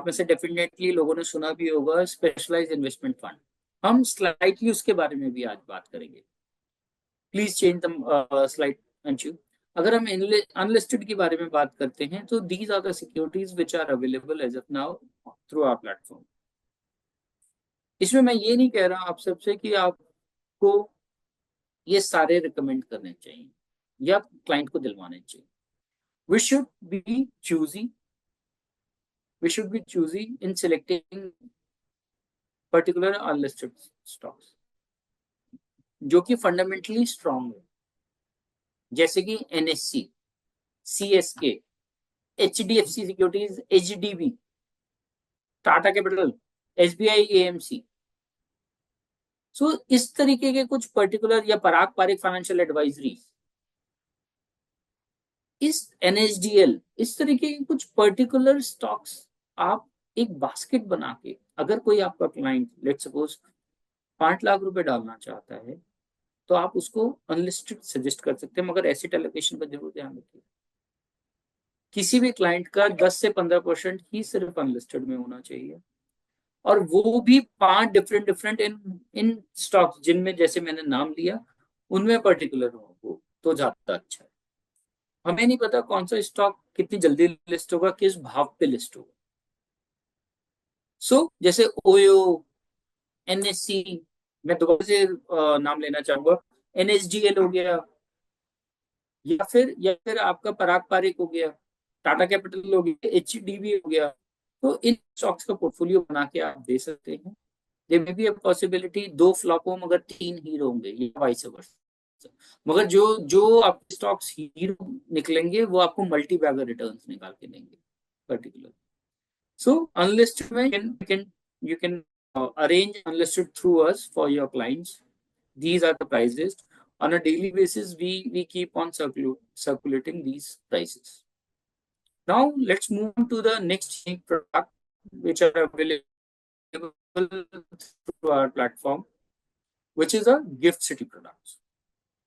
में से डेफिनेटली लोगों ने सुना भी होगा, स्पेशलाइज्ड इन्वेस्टमेंट फंड। हम स्लाइडली उसके बारे में भी आज बात करेंगे। Please change the slide Anshu. अगर हम अनलिस्टेड के बारे में बात करते हैं, तो these are the securities which are available as of now through our platform. इसमें मैं ये नहीं कह रहा आप सबसे कि आपको ये सारे रिकमेंड करने चाहिए या क्लाइंट को दिलवाने चाहिए। We should be choosy we should be choosy in selecting particular unlisted stocks जो कि फंडामेंटली स्ट्रांग है, जैसे कि NSC, CSK, HDFC securities, HDB, Tata capital, SBI, AMC. So इस तरीके के कुछ पर्टिकुलर, या पराग पारिक फाइनेंशियल एडवाइजरी, इस एनएसडीएल, इस तरीके के कुछ पर्टिकुलर स्टॉक्स आप एक बास्केट बना के, अगर कोई आपका क्लाइंट लेट सपोज 5 लाख रुपए डालना चाहता है, तो आप उसको अनलिस्टेड सजेस्ट कर सकते हैं, मगर एसेट एलोकेशन का जरूर ध्यान रखिए। किसी भी क्लाइंट का 10 से 15% ही सिर्फ अनलिस्टेड में होना चाहिए, और वो भी 5 डिफरेंट डिफरेंट इन स्टॉक्स, जिनमें जैसे मैंने नाम लिया उनमें पर्टिकुलर हो तो ज्यादा अच्छा है। हमें नहीं पता कौन सा स्टॉक कितनी जल्दी लिस्ट होगा, किस भाव पे लिस्ट होगा। सो जैसे ओयो, एनएससी, मैं दोबारा से नाम लेना चाहूंगा, एनएसडीएल हो गया, या फिर आपका पराग पारिक हो गया, टाटा कैपिटल हो गया, एचडीबी हो गया। तो इन स्टॉक्स का पोर्टफोलियो बना के आप दे सकते हैं। They may be a possibility 2 flop हो मगर 3 हीरो होंगे, या वाइस वर्सा। मगर जो जो आपके स्टॉक्स हीरो निकलेंगे वो आपको मल्टी बैगर रिटर्न्स निकाल के देंगे पर्टिकुलर। सो अनलिस्टेड में you can arrange unlisted through us for your clients. These are the prices. On a daily basis, we keep on circulating these prices. Now let's move on to the next product which are available through our platform, which is a gift city products.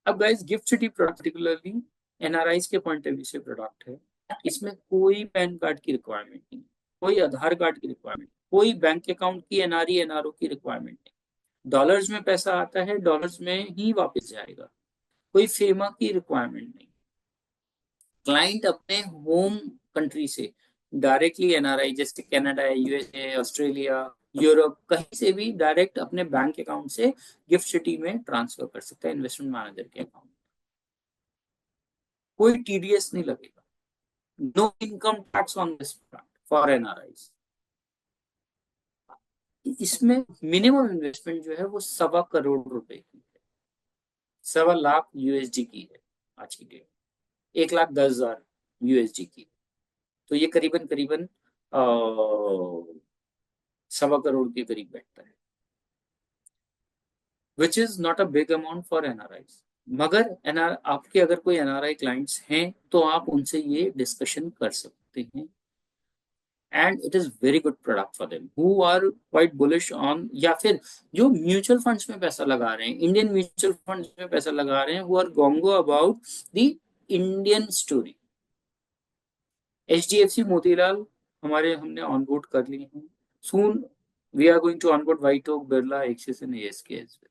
अब guys, gift city product particularly NRIs के point of view से product है। इसमें कोई pan card की requirement नहीं, कोई आधार card की रिक्वायरमेंट, कोई बैंक अकाउंट की एनआरई एनआरओ की रिक्वायरमेंट नहीं। डॉलर्स में पैसा आता है, डॉलर्स में ही वापस जाएगा, कोई फेमा की रिक्वायरमेंट नहीं। क्लाइंट अपने होम कंट्री से डायरेक्टली एनआरआई, जैसे कनाडा, यूएसए, ऑस्ट्रेलिया, यूरोप, कहीं से भी डायरेक्ट अपने बैंक अकाउंट से गिफ्ट सिटी में ट्रांसफर कर सकता है इन्वेस्टमेंट मैनेजर के अकाउंट। कोई टीडीएस नहीं लगेगा, no income tax on this product for NRIs. इसमें मिनिमम इन्वेस्टमेंट जो है वो 1.25 करोड़ रुपए की है, 1.25 लाख यूएसडी की है आज की डेट, 1,10,000 यूएसडी की। तो ये करीबन करीबन 1.25 करोड़ के करीब बैठता है, which is not a big amount for NRIs. मगर एनआर आपके अगर कोई एनआरआई क्लाइंट्स हैं तो आप उनसे ये डिस्कशन कर सकते हैं, and it is very good product for them who are quite bullish on, या फिर जो म्यूचुअल फंड्स में पैसा लगा रहे हैं, इंडियन म्यूचुअल फंड्स में पैसा लगा रहे हैं, who are going about the Indian story. HDFC Motilal हमने ऑनबोर्ड कर लिए हैं। Soon we are going to onboard White Oak, Birla, Axis and ASK as well.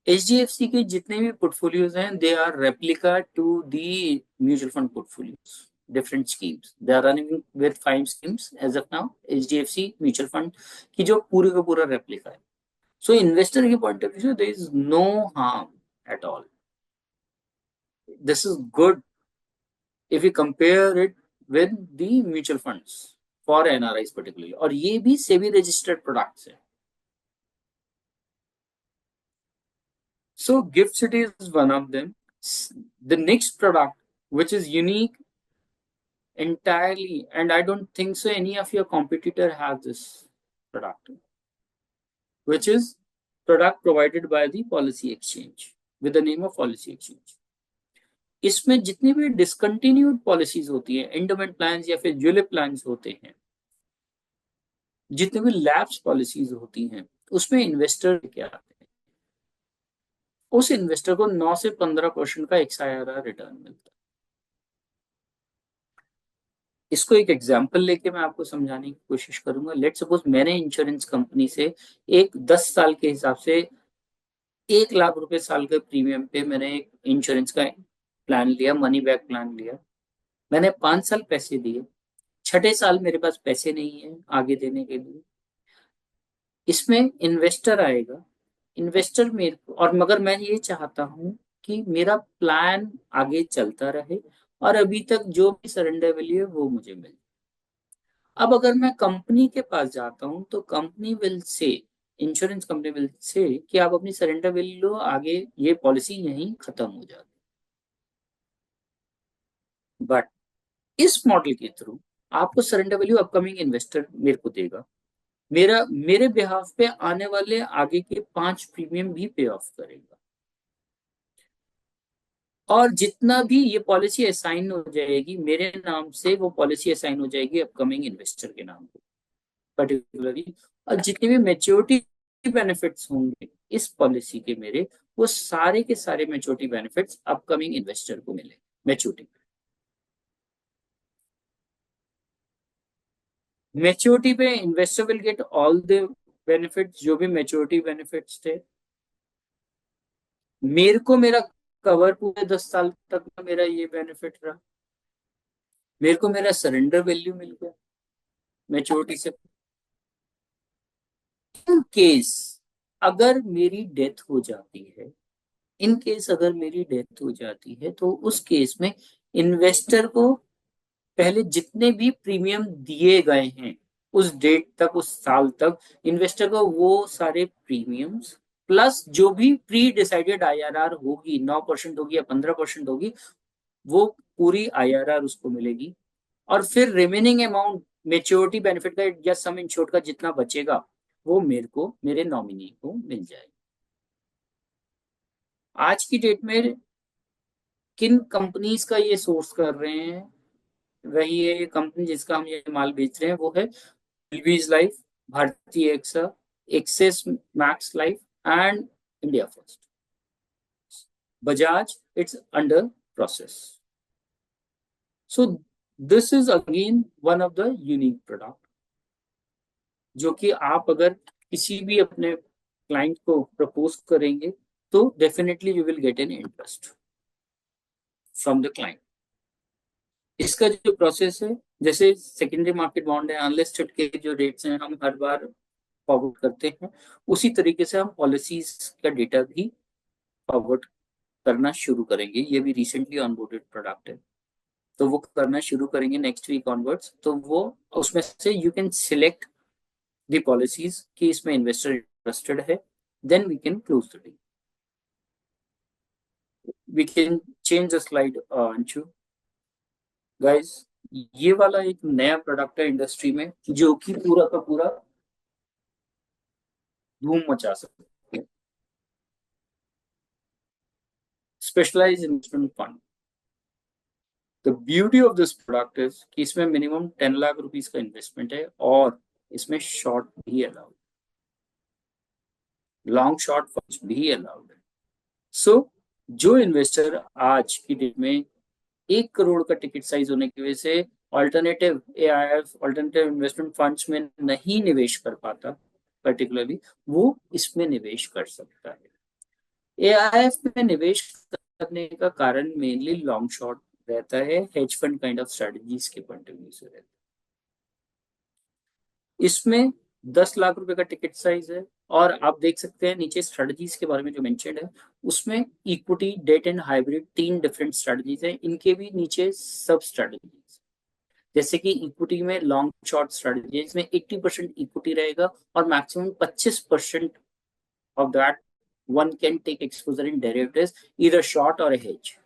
HDFC के जितने भी पोर्टफोलियोज हैं they are replica to the mutual fund portfolios, different schemes. They are running with 5 schemes as of now. HDFC mutual fund की जो पूरे का पूरा replica है। सो इन्वेस्टर के point of view there is no harm at all. This is good if you compare it with the mutual funds for NRIs particularly, और ये भी सेबी registered products है। So Gift City is one of them. The next product which is unique entirely, and I don't think so any of your competitor has this product, which is product provided by the policy exchange with the name of policy exchange. इसमें जितनी भी discontinued policies होती है, endowment plan या फिर ULIP plan होते हैं, जितनी भी लैप्स पॉलिसीज होती हैं, उसमें इन्वेस्टर क्या आते हैं, उस इन्वेस्टर को 9 से 15% का XIRR रिटर्न मिलता है। इसको एक एग्जांपल लेके मैं आपको समझाने की कोशिश करूंगा। लेट सपोज मैंने इंश्योरेंस कंपनी से एक 10 साल के हिसाब से 1 लाख रुपए साल के प्रीमियम पे मैंने एक इंश्योरेंस का प्लान लिया, मनी बैक प्लान लिया। मैंने 5 साल पैसे दिए, छठे साल मेरे पास पैसे नहीं है आगे देने के लिए। इसमें इन्वेस्टर आएगा, इन्वेस्टर मेरे को, और मगर मैं ये चाहता हूं कि मेरा प्लान आगे चलता रहे और अभी तक जो भी सरेंडर वैल्यू है वो मुझे मिले। अब अगर मैं कंपनी के पास जाता हूं तो company will say, insurance company will say कि आप अपनी सरेंडर वैल्यू आगे, ये पॉलिसी यहीं खत्म हो जाती। बट इस मॉडल के थ्रू आपको सरेंडर वैल्यू अपकमिंग इन्वेस्टर मेरे को देगा, मेरे बिहाफ पे आने वाले आगे के 5 प्रीमियम भी पे ऑफ करेगा, और जितना भी ये पॉलिसी असाइन हो जाएगी मेरे नाम से, वो पॉलिसी असाइन हो जाएगी अपकमिंग इन्वेस्टर के नाम पे पर्टिकुलरली। और जितने भी मेच्योरिटी बेनिफिट्स होंगे इस पॉलिसी के मेरे, वो सारे के सारे मेच्योरिटी बेनिफिट्स अपकमिंग इन्वेस्टर को मिले मेच्योरिटी पे investor will get all the benefits, जो भी मेच्योरिटी बेनिफिट्स थे। मेरे को मेरा कवर पूरे 10 साल तक का मेरा ये बेनिफिट रहा, मेरे को मेरा सरेंडर वैल्यू मिल गया मेच्योरिटी से। इन केस अगर मेरी डेथ हो जाती है, इन केस अगर मेरी डेथ हो जाती है तो उस केस में इन्वेस्टर को पहले जितने भी प्रीमियम दिए गए हैं उस डेट तक, उस साल तक, इन्वेस्टर को वो सारे प्रीमियम्स प्लस जो भी प्री डिसाइडेड आईआरआर होगी, 9% होगी या 15% होगी, वो पूरी आईआरआर उसको मिलेगी। और फिर रिमेनिंग अमाउंट मेच्योरिटी बेनिफिट का या सम इंश्योर्ड का जितना बचेगा वो मेरे को, मेरे नॉमिनी को मिल जाएगा। आज की डेट में किन कंपनीज का ये सोर्स कर रहे हैं, वही है कंपनी जिसका हम ये माल बेच रहे हैं, वो है एलवीज life, Bharti AXA, Axis Max Life and India First. Bajaj it's under process. So this is again one of the unique product जो कि आप अगर किसी भी अपने क्लाइंट को प्रपोज करेंगे तो definitely you will get an interest from the client. इसका जो प्रोसेस है, जैसे सेकेंडरी मार्केट बॉन्ड है, अनलिस्टेड के जो रेट्स हैं हम हर बार फॉरवर्ड करते हैं, उसी तरीके से हम पॉलिसीज का डेटा भी फॉरवर्ड करना शुरू करेंगे। ये भी रिसेंटली ऑनबोर्डेड प्रोडक्ट है, तो वो करना शुरू करेंगे नेक्स्ट वीक ऑनवर्ड्स। तो वो उसमें से you can select the policies कि इसमें इन्वेस्टर इंटरेस्टेड है, then we can close the deal. We can change the slide Anshu. Guys, ये वाला एक नया प्रोडक्ट है इंडस्ट्री में जो कि पूरा का पूरा धूम मचा सकता है। Specialised investment fund. The beauty of this product is कि इसमें मिनिमम 10 लाख रुपीस का इन्वेस्टमेंट है और इसमें शॉर्ट भी अलाउड, लॉन्ग शॉर्ट फंड्स भी अलाउड है। सो जो इन्वेस्टर आज की डेट में 1 करोड़ का टिकट साइज होने की वजह से alternative AIF, alternative investment funds में नहीं निवेश कर पाता पर्टिकुलरली, वो इसमें निवेश कर सकता है। एआईएफ में निवेश करने का कारण मेनली लॉन्ग शॉर्ट रहता है, hedge fund kind of strategies के पॉइंट ऑफ व्यू से रहता है। इसमें 10 लाख रुपए का टिकट साइज है और आप देख सकते हैं नीचे स्ट्रेटजीज के बारे में जो मेंशन्ड है उसमें equity, debt and hybrid 3 different strategies हैं। इनके भी नीचे सब स्ट्रेटजीज, जैसे कि इक्विटी में लॉन्ग शॉर्ट स्ट्रेटजीज में 80% इक्विटी रहेगा और maximum 25% of that one can take exposure in derivatives, either short और हेज।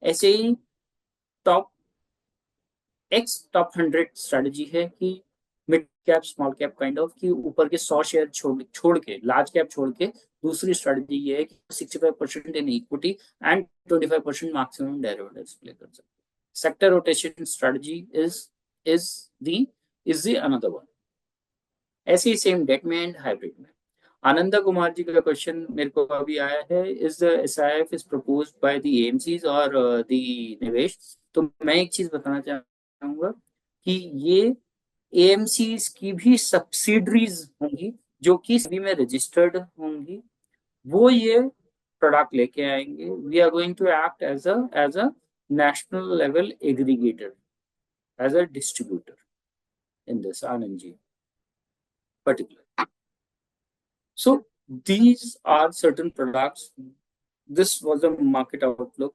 ऐसे ही टॉप 100 स्ट्रेटजी है कि mid cap small cap kind of, कि ऊपर के 100 शेयर छोड़ के, लार्ज कैप छोड़ के, दूसरी स्ट्रेटजी ये है कि 65% in equity and 25% maximum derivatives play कर सकते हैं। Sector rotation strategy is the another one. ऐसे ही सेम डेट में एंड हाइब्रिड में। आनंदा कुमार जी का क्वेश्चन मेरे को अभी आया है, is the SIF is proposed by the AMCs और द निवेश। तो मैं एक चीज बताना चाहूंगा कि ये एएमसीज की भी सब्सिडरीज होंगी जो कि सभी में रजिस्टर्ड होंगी, वो ये प्रोडक्ट लेके आएंगे। We are going to act as a national level aggregator, as a distributor in this, Anand ji particular. So these are certain products. This was a market outlook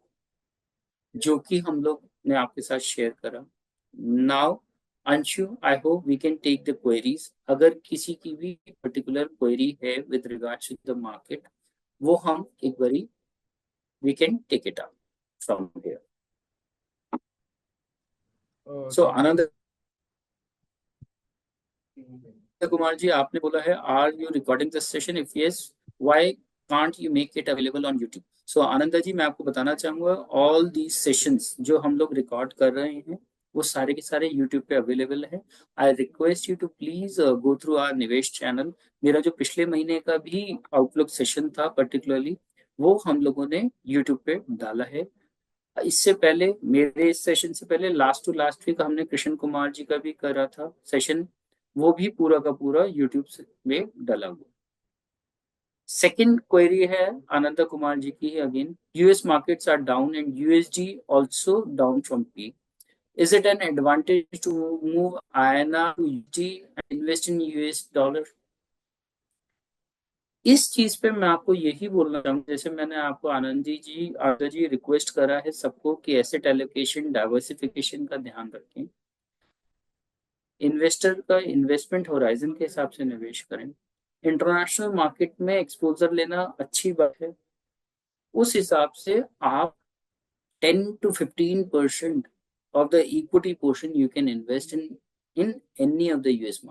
जो कि हम लोग ने आपके साथ शेयर करा। Now Anshu, I hope we can take the queries. अगर किसी की भी पर्टिकुलर क्वेरी है with regards to the market, वो हम एक बारी we can take it up from here. So Anand Kumar ji, आपने बोला है are you recording this session, if yes why can't you make it available on YouTube. So Ananda ji, मैं आपको बताना चाहूंगा ऑल दी सेशंस जो हम लोग रिकॉर्ड कर रहे हैं वो सारे के सारे यूट्यूब पे अवेलेबल है। I request you to please go through our Nivesh channel. मेरा जो पिछले महीने का भी आउटलुक सेशन था पर्टिकुलरली, वो हम लोगों ने यूट्यूब पे डाला है। इससे पहले, मेरे इस सेशन से पहले लास्ट टू लास्ट वीक हमने कृष्ण कुमार जी का भी करा था सेशन, वो भी पूरा का पूरा यूट्यूब में डाला हुआ। सेकंड क्वेरी है आनंद कुमार जी की again, US markets are down and USD also down from peak, is it an advantage to move INR to USD and invest in US dollar. इस चीज पे मैं आपको यही बोलना चाहूंगा, जैसे मैंने आपको आनंद जी रिक्वेस्ट करा है सबको कि एसेट एलोकेशन डाइवर्सिफिकेशन का ध्यान रखें, इन्वेस्टर का इन्वेस्टमेंट होराइजन के हिसाब से निवेश करें। इंटरनेशनल मार्केट में एक्सपोजर लेना अच्छी बात है, उस हिसाब से आप 10 to 15% of the equity portion you can invest in any of the US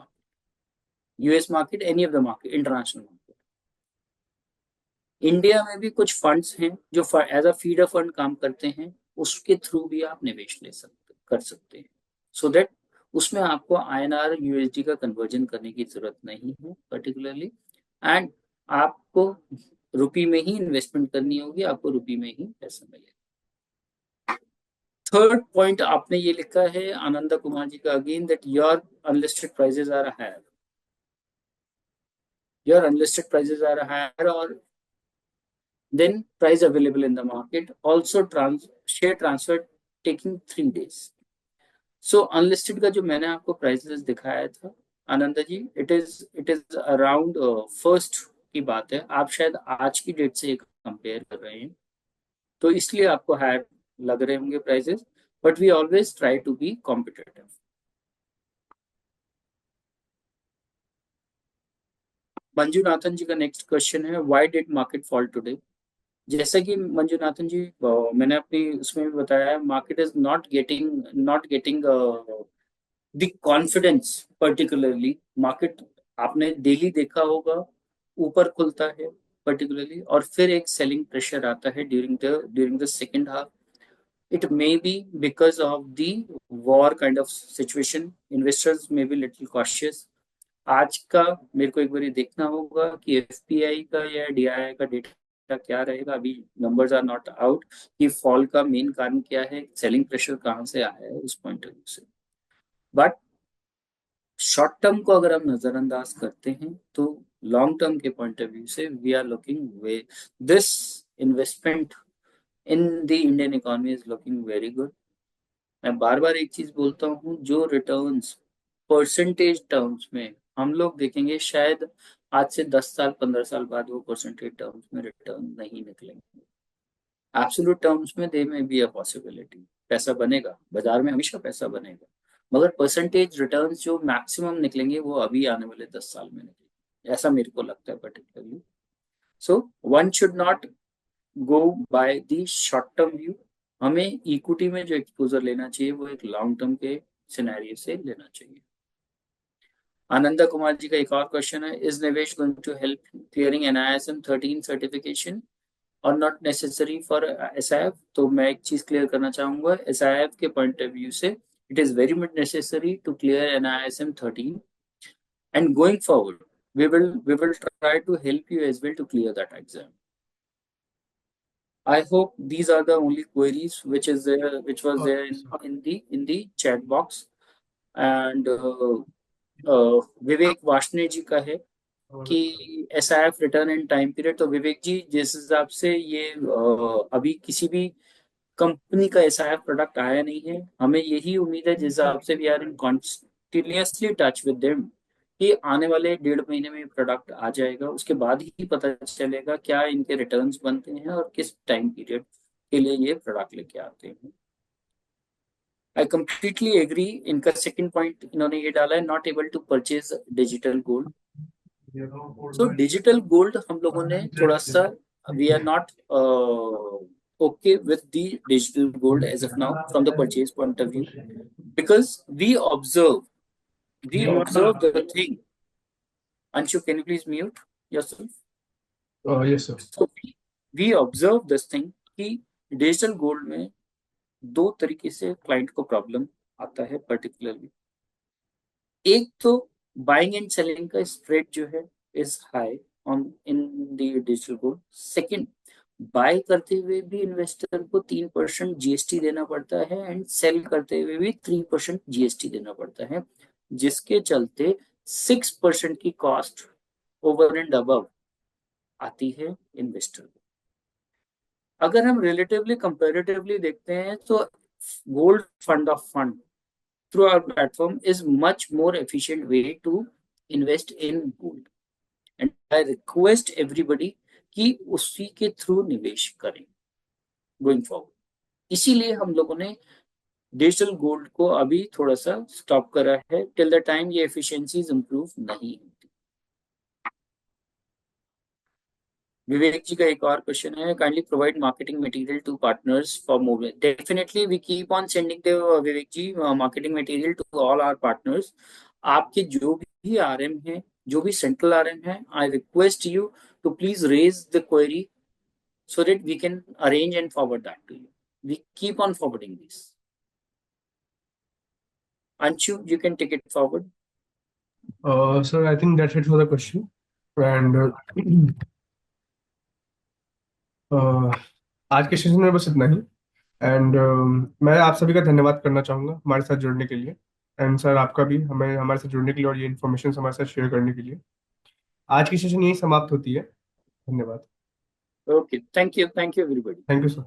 market, any of the market, international market. India में भी कुछ फंड्स हैं जो एज अ फीडर फंड काम करते हैं, उसके थ्रू भी आप निवेश कर सकते हैं, सो दैट उसमें आपको आईएनआर यूएसडी का कन्वर्जन करने की जरूरत नहीं है पर्टिकुलरली, एंड आपको रुपी में ही इन्वेस्टमेंट करनी होगी, आपको रुपी में ही पैसा मिलेगा। थर्ड पॉइंट आपने ये लिखा है आनंद कुमार जी का again, that your unlisted prices are higher, your unlisted prices are higher और then price available in the market, also share transfer taking 3 days. So unlisted का जो मैंने आपको प्राइसेस दिखाया था Anand ji, it is around first की बात है, आप शायद आज की डेट से कंपेयर कर रहे हैं तो इसलिए आपको हायर लग रहे होंगे prices, but we always try to be competitive. Manjunathan ji का नेक्स्ट क्वेश्चन है, why did market fall today. जैसा कि मंजूनाथन जी मैंने अपनी उसमें भी बताया, market is not getting the confidence particularly. Market आपने डेली देखा होगा ऊपर खुलता है, पर्टिकुलरली, और फिर एक सेलिंग प्रेशर आता है during the second half. It may be because of the war kind of situation. Investors may be little cautious. आज का मेरे को एक बार देखना होगा कि एफपीआई का या डीआईआई का डेटा क्या रहेगा. अभी नंबर्स आर नॉट आउट कि फॉल का मेन कारण क्या है, सेलिंग प्रेशर कहाँ से आया है उस पॉइंट ऑफ व्यू से. बट शॉर्ट टर्म को अगर हम नजरअंदाज करते हैं तो लॉन्ग टर्म के पॉइंट ऑफ व्यू से we are looking way this investment in the Indian economy is looking very good. मैं बार बार एक चीज बोलता हूँ, जो रिटर्न्स परसेंटेज टर्म्स में हम लोग देखेंगे, शायद आज से 10 साल 15 साल बाद वो परसेंटेज टर्म्स में रिटर्न नहीं निकलेंगे. एब्सोल्यूट टर्म्स में दे में बी अ पॉसिबिलिटी, पैसा बनेगा बाजार में, हमेशा पैसा बनेगा, मगर परसेंटेज रिटर्न्स जो मैक्सिमम निकलेंगे वो अभी आने वाले 10 साल में निकलेंगे, ऐसा मेरे को लगता है particularly. So one should not go by the short term view. हमें इक्विटी में जो एक्सपोजर लेना चाहिए वो एक लॉन्ग टर्म के सिनेरियो से लेना चाहिए. आनंदा कुमार जी का एक और क्वेश्चन है, इज निवेश going to help clearing NISM 13 certification और नॉट नेसेसरी फॉर SIF? तो मैं एक चीज क्लियर करना चाहूंगा, SIF के पॉइंट ऑफ व्यू से it is very much necessary to clear NISM 13, and going forward we will try to help you as well to clear that exam. I hope these are the only queries which was there in the chat box. And विवेक वाशने जी का है कि SIF return and time period. तो विवेक जी, जिस हिसाब से ये अभी किसी भी कंपनी का SIF प्रोडक्ट आया नहीं है, हमें यही उम्मीद है, जिस हिसाब से we are in continuously touch with them, कि आने वाले 1.5 महीने में प्रोडक्ट आ जाएगा. उसके बाद ही पता चलेगा क्या इनके रिटर्न्स बनते हैं और किस टाइम पीरियड के लिए ये प्रोडक्ट लेके आते हैं. I completely agree. इनका सेकंड पॉइंट इन्होंने ये डाला है, not able to purchase digital gold. So digital gold हम लोगों ने थोड़ा सा, we are not okay with the digital gold as of now from the purchase point of view, because we observe the thing. Anshu, can you please mute yourself? Yes, sir. So we observe this thing कि digital gold में दो तरीके से client को problem आता है particularly. एक तो बाइंग एंड सेलिंग का स्प्रेड जो है is high on in the digital gold. Second, buy करते हुए भी इन्वेस्टर को 3% GST देना पड़ता है एंड सेल करते हुए भी 3% GST देना पड़ता है, जिसके चलते 6% की कॉस्ट ओवर एंड अबव आती है इन्वेस्टर को. अगर हम रिलेटिवली कंपैरेटिवली देखते हैं तो gold fund of fund through our platform is much more efficient way to invest in gold, and I request everybody कि उसी के थ्रू निवेश करें गोइंग फॉरवर्ड. इसीलिए हम लोगों ने डिजिटल गोल्ड को अभी थोड़ा सा स्टॉप करा है टिल द टाइम ये एफिशिएंसीज इंप्रूव नहीं होती. विवेक जी का एक और क्वेश्चन है, kindly provide marketing material to partners for more. Definitely we keep on sending the Vivek ji marketing material to all our partners. आपके जो भी RM हैं, जो भी सेंट्रल RM हैं, I request you to please raise the query so that we can arrange and forward that to you. We keep on forwarding this. Anshu, you can take it forward. Sir, I think that's it for the question. And आज के session में बस इतना ही. And मैं आप सभी का धन्यवाद करना चाहूँगा हमारे साथ जुड़ने के लिए. एंड सर, आपका भी हमें हमारे साथ जुड़ने के लिए और ये इन्फॉर्मेशन हमारे साथ शेयर करने के लिए. आज की सेशन यही समाप्त होती है. धन्यवाद. Okay, thank you everybody. Thank you sir.